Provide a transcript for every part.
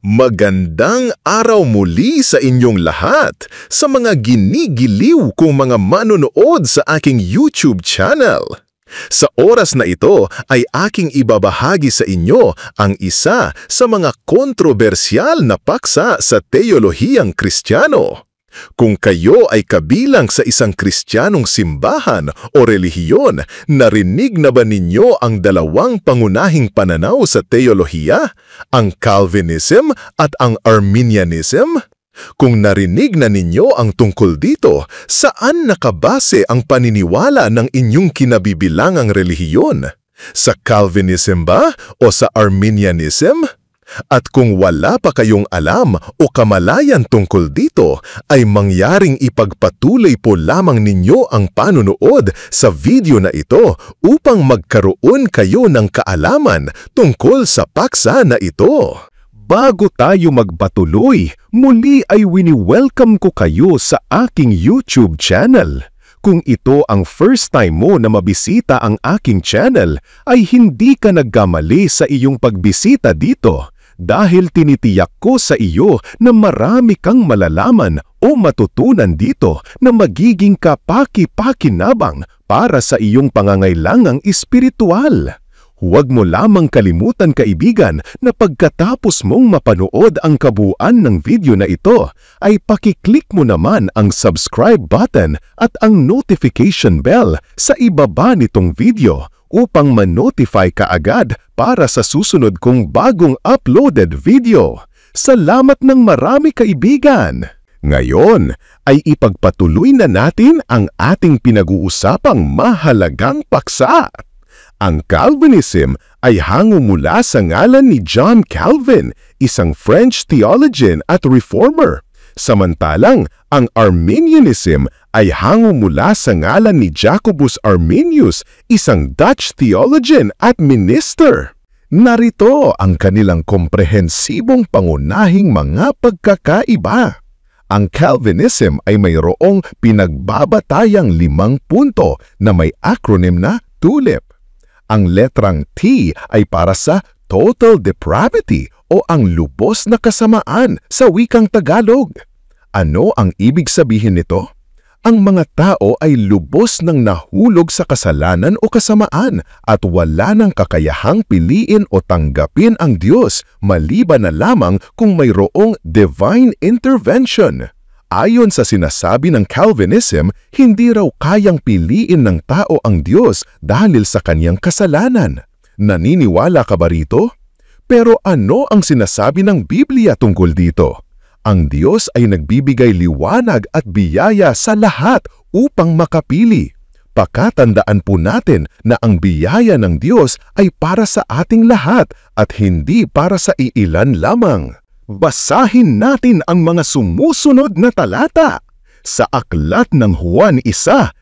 Magandang araw muli sa inyong lahat, sa mga ginigiliw kong mga manonood sa aking YouTube channel. Sa oras na ito ay aking ibabahagi sa inyo ang isa sa mga kontrobersyal na paksa sa teolohiyang Kristiyano. Kung kayo ay kabilang sa isang Kristiyanong simbahan o relihiyon, narinig na ba ninyo ang dalawang pangunahing pananaw sa teolohiya, ang Calvinism at ang Arminianism? Kung narinig na ninyo ang tungkol dito, saan nakabase ang paniniwala ng inyong kinabibilangang relihiyon? Sa Calvinism ba o sa Arminianism? At kung wala pa kayong alam o kamalayan tungkol dito, ay mangyaring ipagpatuloy po lamang ninyo ang panunood sa video na ito upang magkaroon kayo ng kaalaman tungkol sa paksa na ito. Bago tayo magpatuloy, muli ay wini-welcome ko kayo sa aking YouTube channel. Kung ito ang first time mo na mabisita ang aking channel, ay hindi ka nagkamali sa iyong pagbisita dito. Dahil tinitiyak ko sa iyo na marami kang malalaman o matutunan dito na magiging kapaki-pakinabang para sa iyong pangangailangang espiritual. Huwag mo lamang kalimutan, kaibigan, na pagkatapos mong mapanood ang kabuuan ng video na ito, ay pakiclick mo naman ang subscribe button at ang notification bell sa ibaba nitong video upang ma-notify ka agad para sa susunod kong bagong uploaded video. Salamat ng marami, kaibigan! Ngayon ay ipagpatuloy na natin ang ating pinag-uusapang mahalagang paksa. Ang Calvinism ay hango mula sa ngalan ni John Calvin, isang French theologian at reformer. Samantalang, ang Arminianism ay hango mula sa ngalan ni Jacobus Arminius, isang Dutch theologian at minister. Narito ang kanilang komprehensibong pangunahing mga pagkakaiba. Ang Calvinism ay mayroong pinagbabatayang 5 punto na may acronym na TULIP. Ang letrang T ay para sa total depravity o ang lubos na kasamaan sa wikang Tagalog. Ano ang ibig sabihin nito? Ang mga tao ay lubos nang nahulog sa kasalanan o kasamaan at wala nang kakayahang piliin o tanggapin ang Diyos maliban na lamang kung mayroong divine intervention. Ayon sa sinasabi ng Calvinism, hindi raw kayang piliin ng tao ang Diyos dahil sa kanyang kasalanan. Naniniwala ka ba rito? Pero ano ang sinasabi ng Biblia tungkol dito? Ang Diyos ay nagbibigay liwanag at biyaya sa lahat upang makapili. Pakatandaan po natin na ang biyaya ng Diyos ay para sa ating lahat at hindi para sa iilan lamang. Basahin natin ang mga sumusunod na talata. Sa aklat ng Juan 1,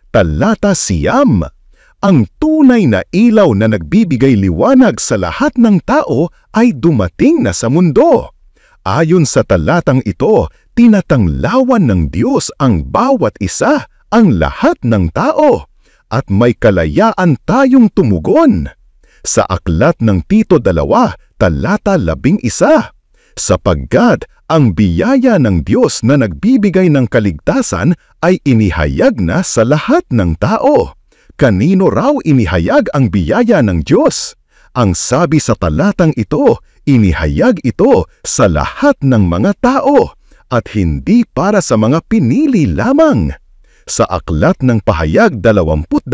talata 9. Ang tunay na ilaw na nagbibigay liwanag sa lahat ng tao ay dumating na sa mundo. Ayon sa talatang ito, tinatanglawan ng Diyos ang bawat isa, ang lahat ng tao, at may kalayaan tayong tumugon. Sa aklat ng Tito 2, talata 11. Sapagkat ang biyaya ng Diyos na nagbibigay ng kaligtasan ay inihayag na sa lahat ng tao. Kanino raw inihayag ang biyaya ng Diyos? Ang sabi sa talatang ito, inihayag ito sa lahat ng mga tao at hindi para sa mga pinili lamang. Sa aklat ng Pahayag 22,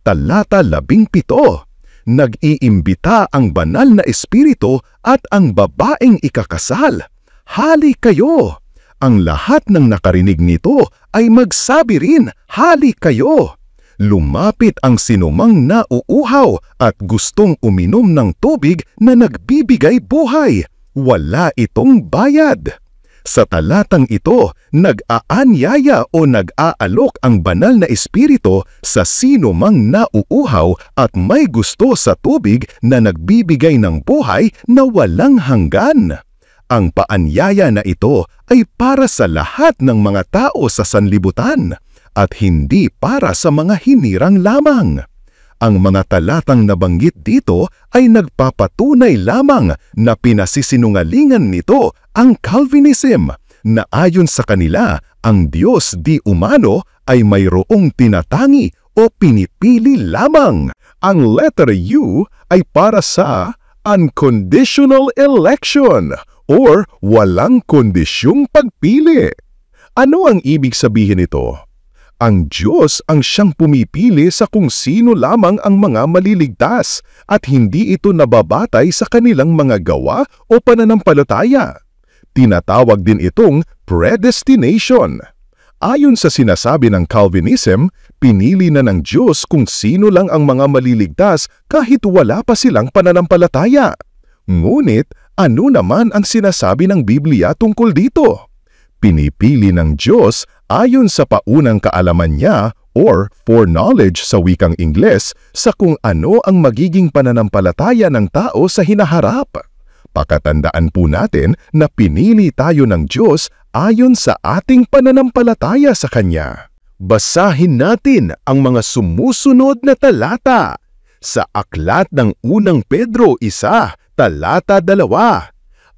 talata 17. Nag-iimbita ang banal na espiritu at ang babaeng ikakasal. Hali kayo! Ang lahat ng nakarinig nito ay magsabi rin, hali kayo! Lumapit ang sinumang nauuhaw at gustong uminom ng tubig na nagbibigay buhay. Wala itong bayad. Sa talatang ito, nag-aanyaya o nag-aalok ang banal na espiritu sa sino mang nauuhaw at may gusto sa tubig na nagbibigay ng buhay na walang hanggan. Ang paanyaya na ito ay para sa lahat ng mga tao sa sanlibutan at hindi para sa mga hinirang lamang. Ang mga talatang nabanggit dito ay nagpapatunay lamang na pinasisinungalingan nito ang Calvinism, na ayon sa kanila, ang Diyos di umano ay mayroong tinatangi o pinipili lamang. Ang letter U ay para sa unconditional election or walang kondisyong pagpili. Ano ang ibig sabihin nito? Ang Diyos ang siyang pumipili sa kung sino lamang ang mga maliligtas at hindi ito nababatay sa kanilang mga gawa o pananampalataya. Tinatawag din itong predestination. Ayon sa sinasabi ng Calvinism, pinili na ng Diyos kung sino lang ang mga maliligtas kahit wala pa silang pananampalataya. Ngunit, ano naman ang sinasabi ng Biblia tungkol dito? Pinipili ng Diyos ayon sa paunang kaalaman niya or foreknowledge sa wikang Ingles sa kung ano ang magiging pananampalataya ng tao sa hinaharap. Pakatandaan po natin na pinili tayo ng Diyos ayon sa ating pananampalataya sa Kanya. Basahin natin ang mga sumusunod na talata sa aklat ng unang Pedro 1, talata 2.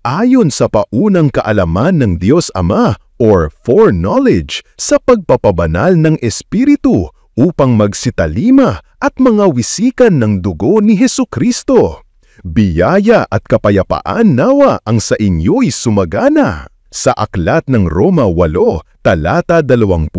Ayon sa paunang kaalaman ng Diyos Ama or foreknowledge sa pagpapabanal ng Espiritu upang magsitalima at mga wisikan ng dugo ni Hesukristo. Biyaya at kapayapaan nawa ang sa inyo'y sumagana. Sa aklat ng Roma 8, talata 20,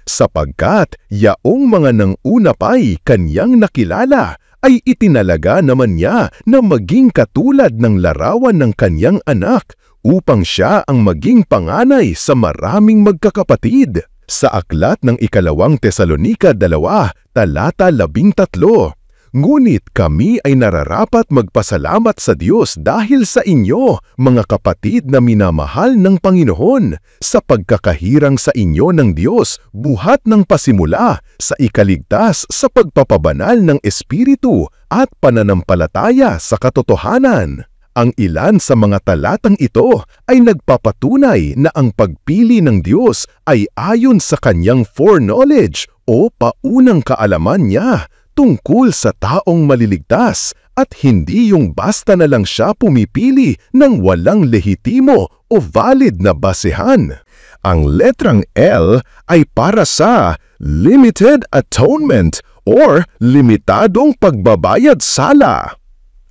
sapagkat yaong mga nang una pa'y Kanyang nakilala, ay itinalaga naman niya na maging katulad ng larawan ng Kanyang anak upang siya ang maging panganay sa maraming magkakapatid. Sa aklat ng ikalawang Tesalonika 2, talata 13, ngunit kami ay nararapat magpasalamat sa Diyos dahil sa inyo, mga kapatid na minamahal ng Panginoon, sa pagkakahirang sa inyo ng Diyos buhat ng pasimula sa ikaligtas sa pagpapabanal ng Espiritu at pananampalataya sa katotohanan. Ang ilan sa mga talatang ito ay nagpapatunay na ang pagpili ng Diyos ay ayon sa Kanyang foreknowledge o paunang kaalaman niya tungkol sa taong maliligtas at hindi yung basta na lang siya pumipili ng walang lehitimo o valid na basehan. Ang letrang L ay para sa limited atonement or limitadong pagbabayad sala.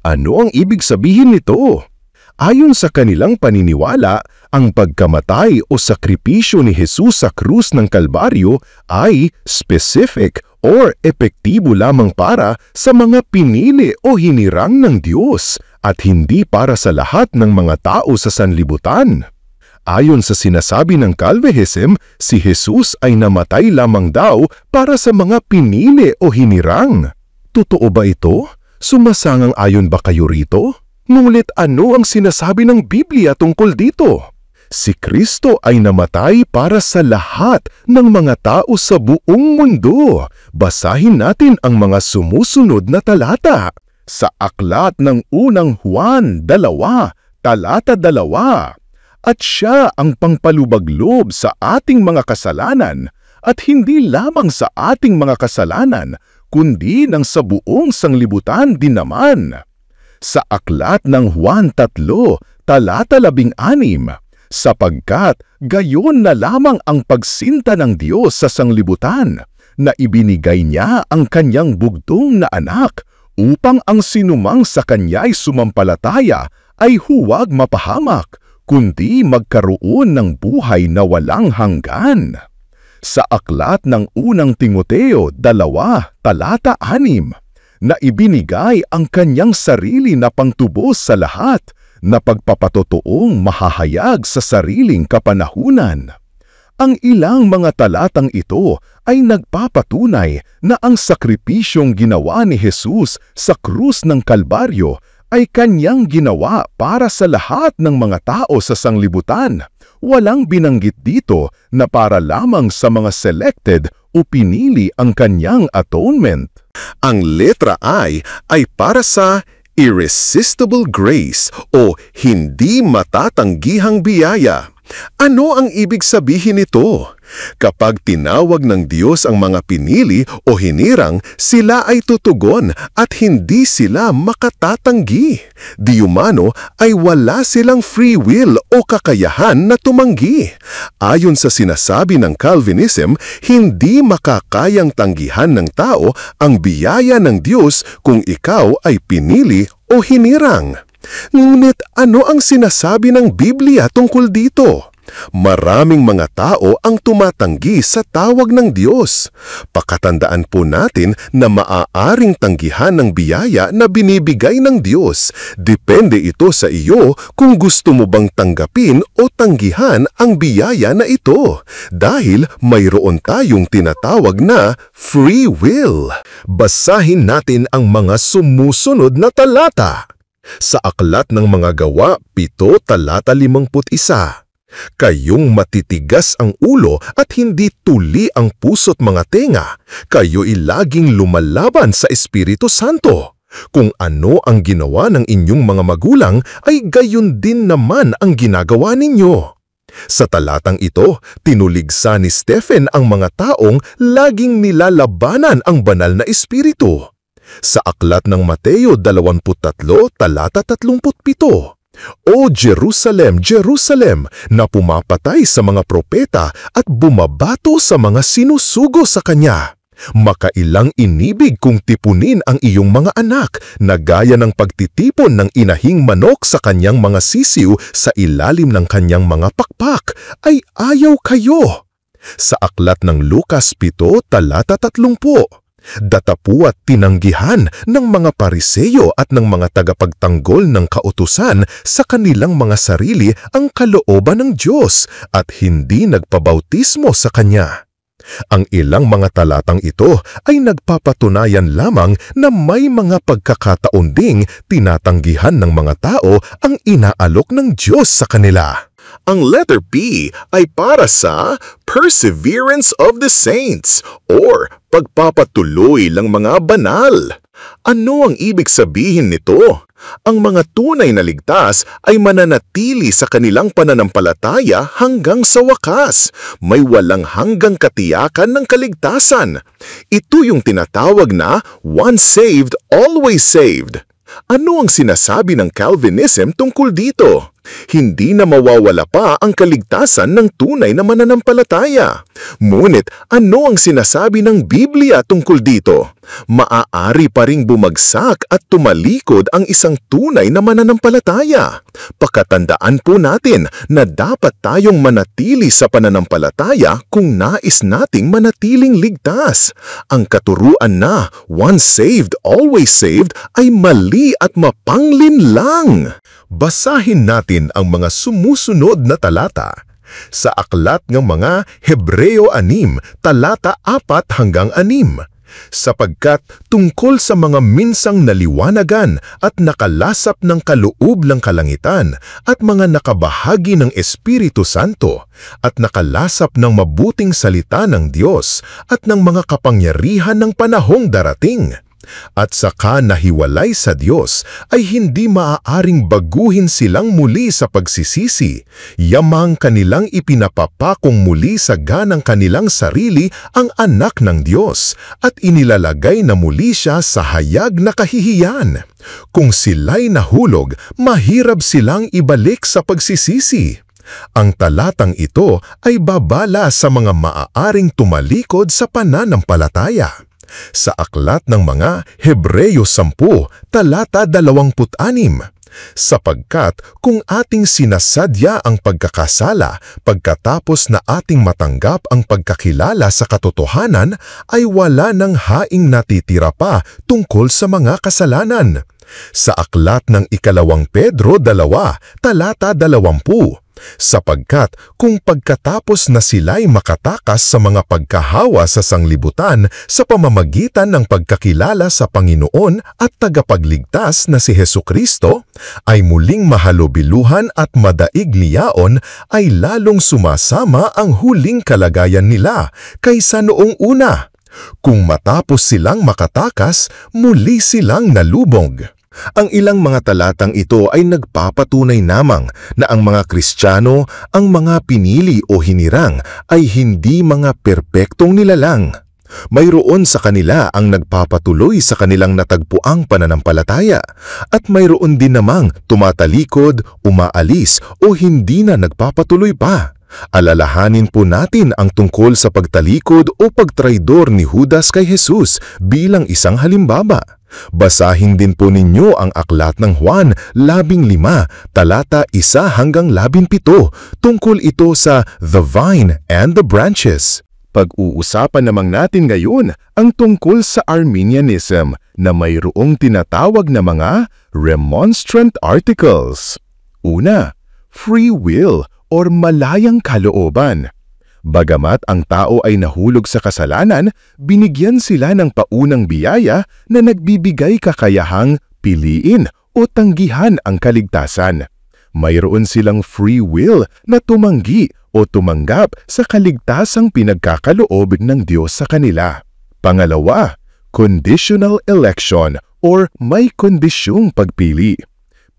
Ano ang ibig sabihin nito? Ayon sa kanilang paniniwala, ang pagkamatay o sakripisyo ni Jesus sa krus ng Kalbaryo ay specific or epektibo lamang para sa mga pinili o hinirang ng Diyos at hindi para sa lahat ng mga tao sa sanlibutan. Ayon sa sinasabi ng Calvinism, si Jesus ay namatay lamang daw para sa mga pinili o hinirang. Totoo ba ito? Sumasangang ayon ba kayo rito? Ngunit ano ang sinasabi ng Biblia tungkol dito? Si Kristo ay namatay para sa lahat ng mga tao sa buong mundo. Basahin natin ang mga sumusunod na talata. Sa aklat ng unang Juan 2, talata 2. At siya ang pangpalubaglob sa ating mga kasalanan, at hindi lamang sa ating mga kasalanan, kundi ng sa buong sanglibutan din naman. Sa aklat ng Juan 3, talata 16, sapagkat gayon na lamang ang pagsinta ng Diyos sa sanglibutan, na ibinigay niya ang Kanyang bugtong na anak, upang ang sinumang sa Kanya'y sumampalataya ay huwag mapahamak, kundi magkaroon ng buhay na walang hanggan. Sa aklat ng unang Timoteo 2, talata 6, na ibinigay ang Kanyang sarili na pangtubos sa lahat, na pagpapatotoong mahahayag sa sariling kapanahunan. Ang ilang mga talatang ito ay nagpapatunay na ang sakripisyong ginawa ni Jesus sa krus ng Kalbaryo ay Kanyang ginawa para sa lahat ng mga tao sa sanglibutan. Walang binanggit dito na para lamang sa mga selected o pinili ang Kanyang atonement. Ang letra I ay para sa irresistible grace o hindi matatanggihang biyaya. Ano ang ibig sabihin nito? Kapag tinawag ng Diyos ang mga pinili o hinirang, sila ay tutugon at hindi sila makatatanggi. Di umano ay wala silang free will o kakayahan na tumanggi. Ayon sa sinasabi ng Calvinism, hindi makakayang tanggihan ng tao ang biyaya ng Diyos kung ikaw ay pinili o hinirang. Ngunit ano ang sinasabi ng Biblia tungkol dito? Maraming mga tao ang tumatanggi sa tawag ng Diyos. Pakatandaan po natin na maaaring tanggihan ng biyaya na binibigay ng Diyos. Depende ito sa iyo kung gusto mo bang tanggapin o tanggihan ang biyaya na ito. Dahil mayroon tayong tinatawag na free will. Basahin natin ang mga sumusunod na talata. Sa Aklat ng Mga Gawa, 7 talata 51. Kayong matitigas ang ulo at hindi tuli ang puso't mga tenga. Kayo'y laging lumalaban sa Espiritu Santo. Kung ano ang ginawa ng inyong mga magulang, ay gayon din naman ang ginagawa ninyo. Sa talatang ito, tinuligsa ni Stephen ang mga taong laging nilalabanan ang banal na Espiritu. Sa Aklat ng Mateo 23, talata 37. O Jerusalem, Jerusalem, na pumapatay sa mga propeta at bumabato sa mga sinusugo sa kanya. Makailang inibig kung tipunin ang iyong mga anak na gaya ng pagtitipon ng inahing manok sa kanyang mga sisiw sa ilalim ng kanyang mga pakpak, ay ayaw kayo. Sa Aklat ng Lucas 7, talata 30. Datapu at tinanggihan ng mga Pariseyo at ng mga tagapagtanggol ng kautusan sa kanilang mga sarili ang kalooban ng Diyos at hindi nagpabautismo sa Kanya. Ang ilang mga talatang ito ay nagpapatunayan lamang na may mga pagkakataon ding tinatanggihan ng mga tao ang inaalok ng Diyos sa kanila. Ang letter P ay para sa Perseverance of the Saints or pagpapatuloy ng mga banal. Ano ang ibig sabihin nito? Ang mga tunay na ligtas ay mananatili sa kanilang pananampalataya hanggang sa wakas. May walang hanggang katiyakan ng kaligtasan. Ito yung tinatawag na once saved, always saved. Ano ang sinasabi ng Calvinism tungkol dito? Hindi na mawawala pa ang kaligtasan ng tunay na mananampalataya. Ngunit ano ang sinasabi ng Biblia tungkol dito? Maaari pa ring bumagsak at tumalikod ang isang tunay na mananampalataya. Pakatandaan po natin na dapat tayong manatili sa pananampalataya kung nais nating manatiling ligtas. Ang katuruan na once saved, always saved ay mali at mapanglinlang. Basahin natin ang mga sumusunod na talata. Sa Aklat ng Mga Hebreo 6, talata 4 hanggang 6. Sapagkat tungkol sa mga minsang naliwanagan at nakalasap ng kaloob ng kalangitan at mga nakabahagi ng Espiritu Santo at nakalasap ng mabuting salita ng Diyos at ng mga kapangyarihan ng panahong darating, at saka nahiwalay sa Diyos, ay hindi maaaring baguhin silang muli sa pagsisisi, yamang kanilang ipinapapakong muli sa ganang kanilang sarili ang anak ng Diyos, at inilalagay na muli siya sa hayag na kahihiyan. Kung sila'y nahulog, mahirap silang ibalik sa pagsisisi. Ang talatang ito ay babala sa mga maaaring tumalikod sa pananampalataya. Sa Aklat ng Mga Hebreo 10, talata 26. Sapagkat kung ating sinasadya ang pagkakasala pagkatapos na ating matanggap ang pagkakilala sa katotohanan, ay wala ng haing natitira pa tungkol sa mga kasalanan. Sa Aklat ng 2 Pedro 2, talata 20. Sapagkat kung pagkatapos na sila'y makatakas sa mga pagkahawa sa sanglibutan sa pamamagitan ng pagkakilala sa Panginoon at tagapagligtas na si Hesukristo, ay muling mahalubiluhan at madaig liyaon, ay lalong sumasama ang huling kalagayan nila kaysa noong una. Kung matapos silang makatakas, muli silang nalubog. Ang ilang mga talatang ito ay nagpapatunay namang na ang mga Kristiyano, ang mga pinili o hinirang ay hindi mga perpektong nilalang. Mayroon sa kanila ang nagpapatuloy sa kanilang natagpuang pananampalataya at mayroon din namang tumatalikod, umaalis o hindi na nagpapatuloy pa. Alalahanin po natin ang tungkol sa pagtalikod o pagtraidor ni Judas kay Jesus bilang isang halimbawa. Basahin din po ninyo ang aklat ng Juan 15, talata 1 hanggang 17, tungkol ito sa The Vine and the Branches. Pag-uusapan namang natin ngayon ang tungkol sa Arminianism na mayroong tinatawag na mga Remonstrant Articles. Una, free will or malayang kalooban. Bagamat ang tao ay nahulog sa kasalanan, binigyan sila ng paunang biyaya na nagbibigay kakayahang piliin o tanggihan ang kaligtasan. Mayroon silang free will na tumanggi o tumanggap sa kaligtasang pinagkakaloob ng Diyos sa kanila. Pangalawa, conditional election or may kondisyong pagpili.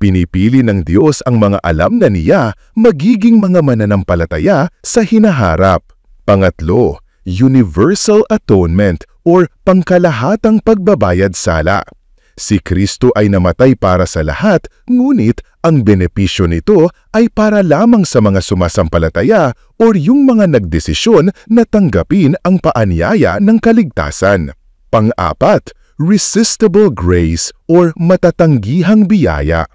Pinipili ng Diyos ang mga alam na niya magiging mga mananampalataya sa hinaharap. Pangatlo, universal atonement or pangkalahatang pagbabayad sala. Si Kristo ay namatay para sa lahat, ngunit ang benepisyo nito ay para lamang sa mga sumasampalataya o yung mga nagdesisyon na tanggapin ang paanyaya ng kaligtasan. Pang-apat, resistible grace or matatanggihang biyaya.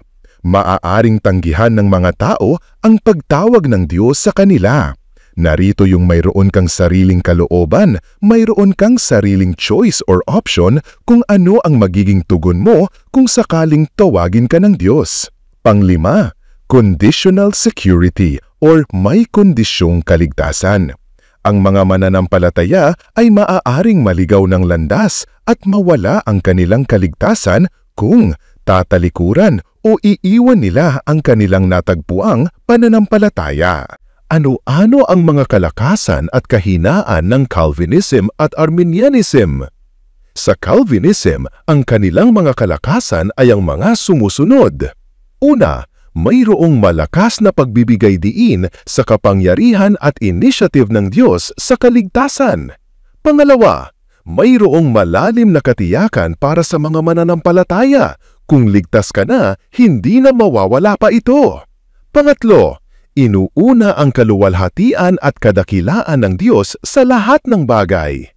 Maaaring tanggihan ng mga tao ang pagtawag ng Diyos sa kanila. Narito yung mayroon kang sariling kalooban, mayroon kang sariling choice or option kung ano ang magiging tugon mo kung sakaling tawagin ka ng Diyos. Panglima, conditional security or may kondisyong kaligtasan. Ang mga mananampalataya ay maaaring maligaw ng landas at mawala ang kanilang kaligtasan kung tatalikuran o iiwan nila ang kanilang natagpuang pananampalataya. Ano-ano ang mga kalakasan at kahinaan ng Calvinism at Arminianism? Sa Calvinism, ang kanilang mga kalakasan ay ang mga sumusunod. Una, mayroong malakas na pagbibigay diin sa kapangyarihan at initiative ng Diyos sa kaligtasan. Pangalawa, mayroong malalim na katiyakan para sa mga mananampalataya. Kung ligtas ka na, hindi na mawawala pa ito. Pangatlo, inuuna ang kaluwalhatian at kadakilaan ng Diyos sa lahat ng bagay.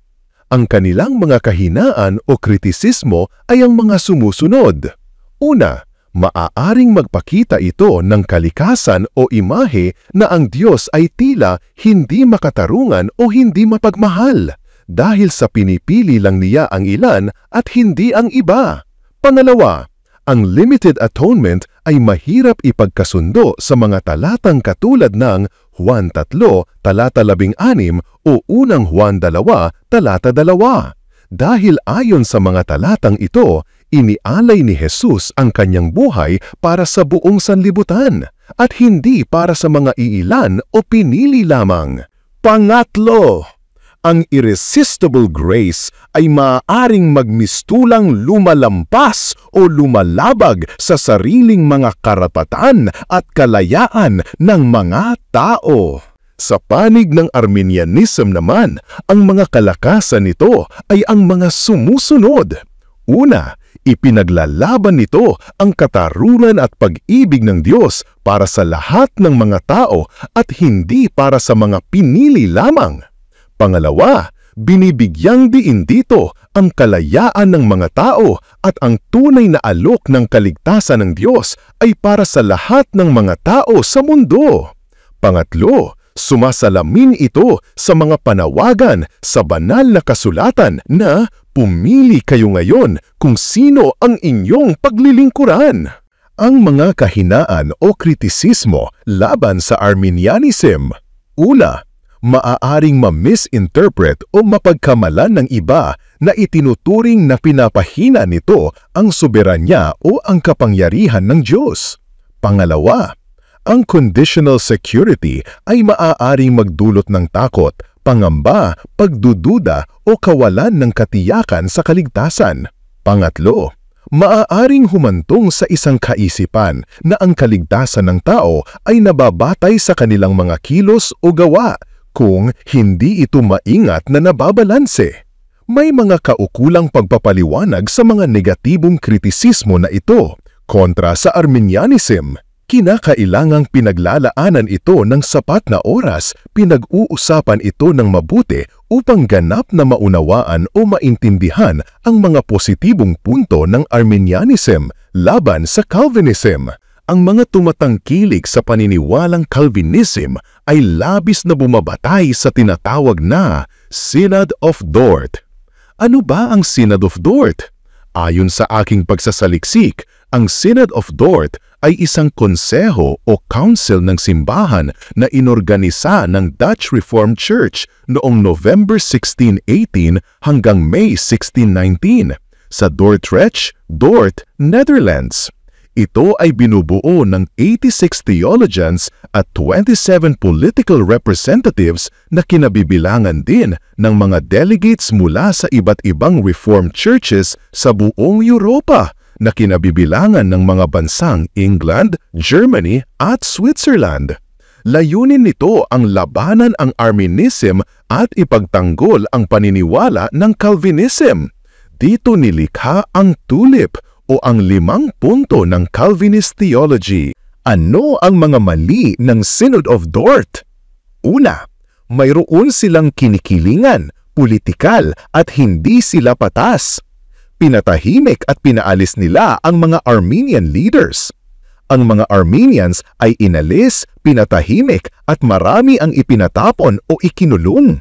Ang kanilang mga kahinaan o kritisismo ay ang mga sumusunod. Una, maaaring magpakita ito ng kalikasan o imahe na ang Diyos ay tila hindi makatarungan o hindi mapagmahal dahil sa pinipili lang niya ang ilan at hindi ang iba. Pangalawa, ang limited atonement ay mahirap ipagkasundo sa mga talatang katulad ng Juan 3, talata 16 o unang Juan 2, talata 2. Dahil ayon sa mga talatang ito, inialay ni Jesus ang kanyang buhay para sa buong sanlibutan at hindi para sa mga iilan o pinili lamang. Pangatlo, ang irresistible grace ay maaaring magmistulang lumalampas o lumalabag sa sariling mga karapatan at kalayaan ng mga tao. Sa panig ng Arminianism naman, ang mga kalakasan nito ay ang mga sumusunod. Una, ipinaglalaban nito ang katarungan at pag-ibig ng Diyos para sa lahat ng mga tao at hindi para sa mga pinili lamang. Pangalawa, binibigyang diin dito ang kalayaan ng mga tao at ang tunay na alok ng kaligtasan ng Diyos ay para sa lahat ng mga tao sa mundo. Pangatlo, sumasalamin ito sa mga panawagan sa banal na kasulatan na pumili kayo ngayon kung sino ang inyong paglilingkuran. Ang mga kahinaan o kritisismo laban sa Arminianism. Una, maaaring ma-misinterpret o mapagkamalan ng iba na itinuturing na pinapahina nito ang soberanya o ang kapangyarihan ng Diyos. Pangalawa, ang conditional security ay maaaring magdulot ng takot, pangamba, pagdududa o kawalan ng katiyakan sa kaligtasan. Pangatlo, maaaring humantong sa isang kaisipan na ang kaligtasan ng tao ay nababatay sa kanilang mga kilos o gawa kung hindi ito maingat na nababalanse. May mga kaukulang pagpapaliwanag sa mga negatibong kritisismo na ito kontra sa Arminianism. Kinakailangang pinaglalaanan ito ng sapat na oras, pinag-uusapan ito ng mabuti upang ganap na maunawaan o maintindihan ang mga positibong punto ng Arminianism laban sa Calvinism. Ang mga tumatangkilik sa paniniwalang Calvinism ay labis na bumabatay sa tinatawag na Synod of Dort. Ano ba ang Synod of Dort? Ayon sa aking pagsasaliksik, ang Synod of Dort ay isang konseho o council ng simbahan na inorganisa ng Dutch Reformed Church noong November 1618 hanggang May 1619 sa Dordrecht, Dort, Netherlands. Ito ay binubuo ng 86 theologians at 27 political representatives na kinabibilangan din ng mga delegates mula sa iba't ibang Reformed churches sa buong Europa na kinabibilangan ng mga bansang England, Germany at Switzerland. Layunin nito ang labanan ang Arminianism at ipagtanggol ang paniniwala ng Calvinism. Dito nilikha ang tulip o ang 5 punto ng Calvinist theology. Ano ang mga mali ng Synod of Dort? Una, mayroon silang kinikilingan, politikal at hindi sila patas. Pinatahimik at pinaalis nila ang mga Arminian leaders. Ang mga Arminians ay inalis, pinatahimik at marami ang ipinatapon o ikinulong.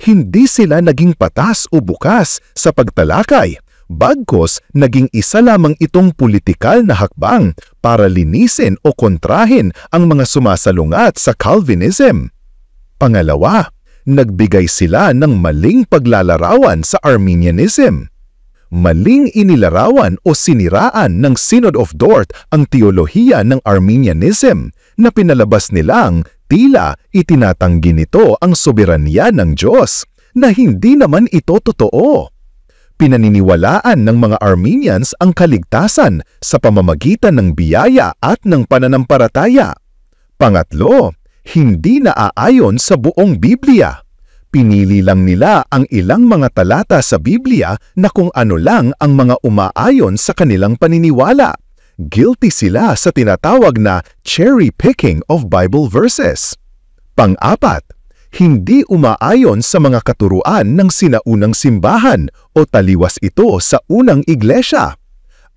Hindi sila naging patas o bukas sa pagtalakay, bagkus naging isa lamang itong politikal na hakbang para linisin o kontrahin ang mga sumasalungat sa Calvinism. Pangalawa, nagbigay sila ng maling paglalarawan sa Arminianism. Maling inilarawan o siniraan ng Synod of Dort ang teolohiya ng Arminianism na pinalabas nilang tila itinatanggi nito ang soberanya ng Diyos na hindi naman ito totoo. Pinaniniwalaan ng mga Arminians ang kaligtasan sa pamamagitan ng biyaya at ng pananampalataya. Pangatlo, hindi naaayon sa buong Biblia. Pinili lang nila ang ilang mga talata sa Biblia na kung ano lang ang mga umaayon sa kanilang paniniwala. Guilty sila sa tinatawag na cherry-picking of Bible verses. Pang-apat, hindi umaayon sa mga katuruan ng sinaunang simbahan o taliwas ito sa unang iglesia.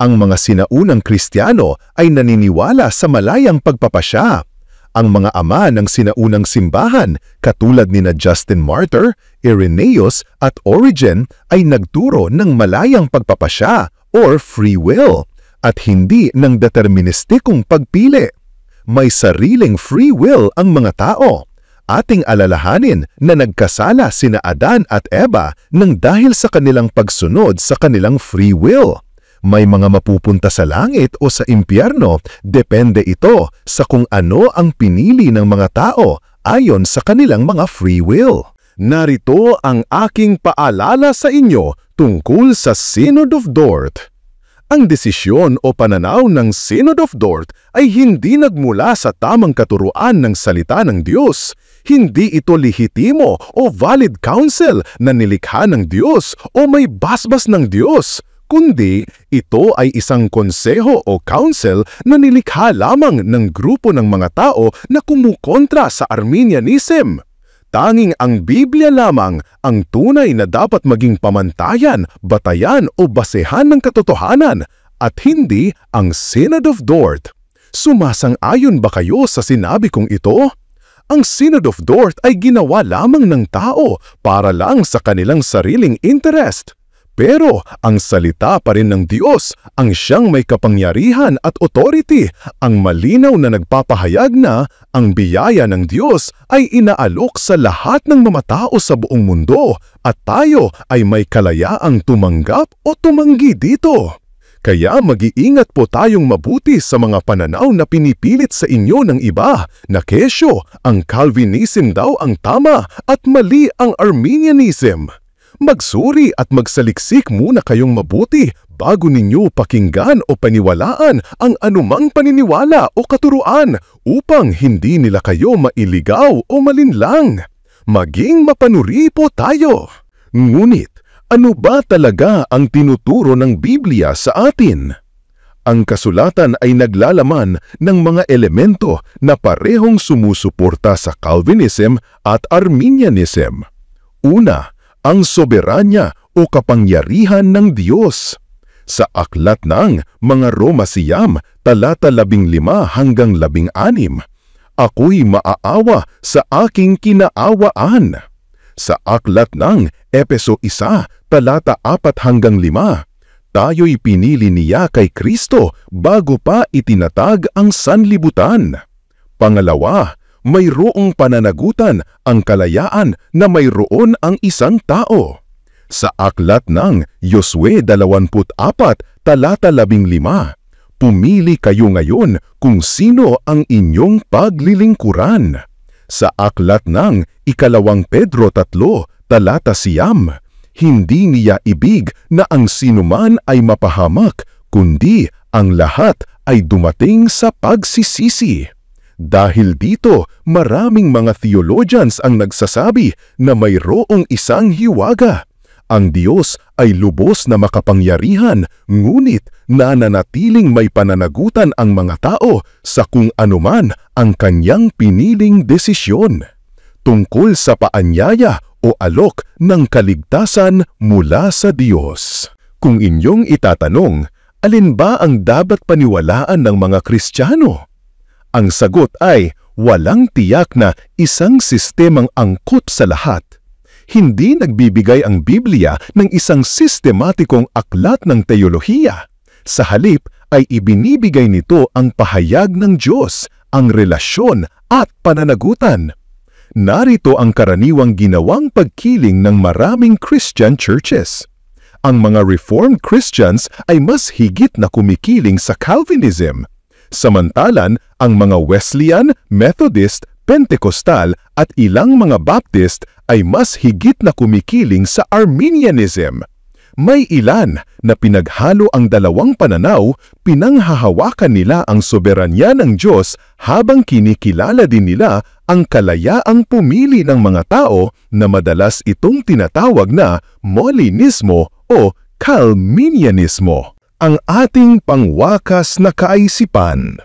Ang mga sinaunang Kristiyano ay naniniwala sa malayang pagpapasya. Ang mga ama ng sinaunang simbahan, katulad nina Justin Martyr, Irenaeus at Origen, ay nagturo ng malayang pagpapasya or free will at hindi ng deterministikong pagpili. May sariling free will ang mga tao. Ating alalahanin na nagkasala sina Adan at Eva nang dahil sa kanilang pagsunod sa kanilang free will. May mga mapupunta sa langit o sa impyerno, depende ito sa kung ano ang pinili ng mga tao ayon sa kanilang mga free will. Narito ang aking paalala sa inyo tungkol sa Synod of Dort. Ang desisyon o pananaw ng Synod of Dort ay hindi nagmula sa tamang katuruan ng salita ng Diyos. Hindi ito lehitimo o valid counsel na nilikha ng Diyos o may basbas ng Diyos, kundi ito ay isang konseho o council na nilikha lamang ng grupo ng mga tao na kumukontra sa Arminianism. Tanging ang Biblia lamang ang tunay na dapat maging pamantayan, batayan o basehan ng katotohanan at hindi ang Synod of Dort. Sumasang-ayon ba kayo sa sinabi kong ito? Ang Synod of Dort ay ginawa lamang ng tao para lang sa kanilang sariling interest. Pero ang salita pa rin ng Diyos, ang siyang may kapangyarihan at authority, ang malinaw na nagpapahayag na ang biyaya ng Diyos ay inaalok sa lahat ng mamatao sa buong mundo at tayo ay may kalayaang tumanggap o tumanggi dito. Kaya mag-iingat po tayong mabuti sa mga pananaw na pinipilit sa inyo ng iba na kesyo ang Calvinism daw ang tama at mali ang Arminianism. Magsuri at magsaliksik muna kayong mabuti bago ninyo pakinggan o paniwalaan ang anumang paniniwala o katuruan upang hindi nila kayo mailigaw o malinlang. Maging mapanuri po tayo. Ngunit, ano ba talaga ang tinuturo ng Biblia sa atin? Ang kasulatan ay naglalaman ng mga elemento na parehong sumusuporta sa Calvinism at Arminianism. Una, ang soberanya o kapangyarihan ng Diyos. Sa aklat ng mga Roma siyam, talata 15 hanggang 16, ako'y maaawa sa aking kinaawaan. Sa aklat ng Epeso 1, talata 4 hanggang 5, tayo'y pinili niya kay Kristo bago pa itinatag ang sanlibutan. Pangalawa, mayroong pananagutan ang kalayaan na mayroon ang isang tao. Sa aklat ng Josue 24, talata 15, pumili kayo ngayon kung sino ang inyong paglilingkuran. Sa aklat ng Ikalawang Pedro 3, talata 9, hindi niya ibig na ang sinuman ay mapahamak, kundi ang lahat ay dumating sa pagsisisi. Dahil dito, maraming mga theologians ang nagsasabi na mayroong isang hiwaga. Ang Diyos ay lubos na makapangyarihan, ngunit nananatiling may pananagutan ang mga tao sa kung anuman ang kanyang piniling desisyon. Tungkol sa paanyaya o alok ng kaligtasan mula sa Diyos. Kung inyong itatanong, alin ba ang dapat paniwalaan ng mga Kristiyano? Ang sagot ay walang tiyak na isang sistemang angkop sa lahat. Hindi nagbibigay ang Biblia ng isang sistematikong aklat ng teolohiya. Sa halip ay ibinibigay nito ang pahayag ng Diyos, ang relasyon at pananagutan. Narito ang karaniwang ginawang pagkiling ng maraming Christian churches. Ang mga Reformed Christians ay mas higit na kumikiling sa Calvinism. Samantalan, ang mga Wesleyan, Methodist, Pentecostal at ilang mga Baptist ay mas higit na kumikiling sa Arminianism. May ilan na pinaghalo ang dalawang pananaw, pinanghahawakan nila ang soberanya ng Diyos habang kinikilala din nila ang kalayaang pumili ng mga tao na madalas itong tinatawag na Molinismo o Calminianismo, ang ating pangwakas na kaisipan.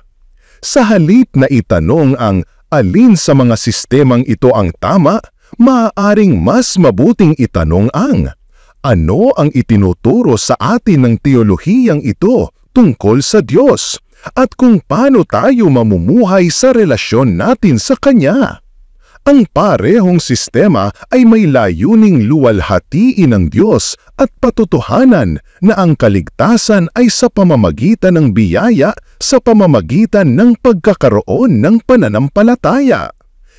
Sa halip na itanong ang alin sa mga sistemang ito ang tama, maaaring mas mabuting itanong ang ano ang itinuturo sa atin ng teolohiyang ito tungkol sa Diyos at kung paano tayo mamumuhay sa relasyon natin sa Kanya. Ang parehong sistema ay may layuning luwalhatiin ng Diyos at patutuhanan na ang kaligtasan ay sa pamamagitan ng biyaya, sa pamamagitan ng pagkakaroon ng pananampalataya.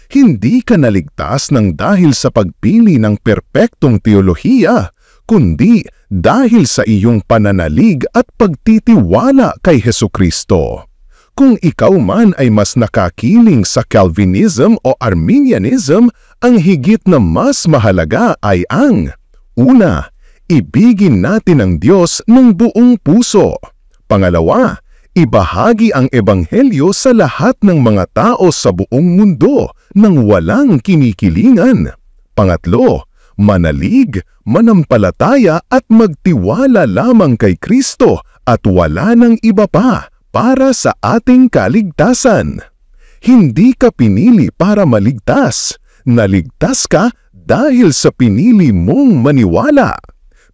Hindi ka naligtas ng dahil sa pagpili ng perpektong teolohiya, kundi dahil sa iyong pananalig at pagtitiwala kay Hesukristo. Kung ikaw man ay mas nakakiling sa Calvinism o Arminianism, ang higit na mas mahalaga ay ang una, ibigin natin ang Diyos ng buong puso. Pangalawa, ibahagi ang Ebanghelyo sa lahat ng mga tao sa buong mundo nang walang kinikilingan. Pangatlo, manalig, manampalataya at magtiwala lamang kay Kristo at wala ng iba pa para sa ating kaligtasan. Hindi ka pinili para maligtas. Naligtas ka dahil sa pinili mong maniwala.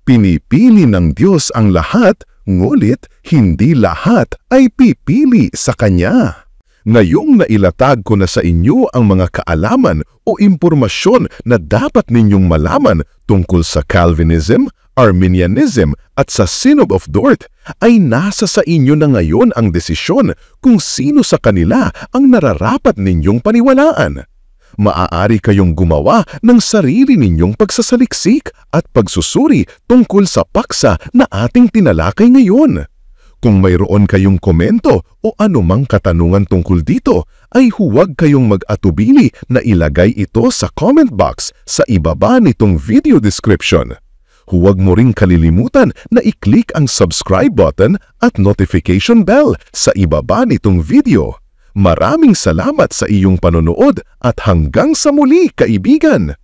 Pinipili ng Diyos ang lahat, ngulit hindi lahat ay pipili sa Kanya. Ngayong nailatag ko na sa inyo ang mga kaalaman o impormasyon na dapat ninyong malaman tungkol sa Calvinism, Arminianism at sa Synod of Dort, ay nasa sa inyo na ngayon ang desisyon kung sino sa kanila ang nararapat ninyong paniwalaan. Maaari kayong gumawa ng sarili ninyong pagsasaliksik at pagsusuri tungkol sa paksa na ating tinalakay ngayon. Kung mayroon kayong komento o anumang katanungan tungkol dito, ay huwag kayong mag-atubili na ilagay ito sa comment box sa ibaba nitong video description. Huwag mo ring kalilimutan na i-click ang subscribe button at notification bell sa ibaba nitong video. Maraming salamat sa iyong panonood at hanggang sa muli, kaibigan!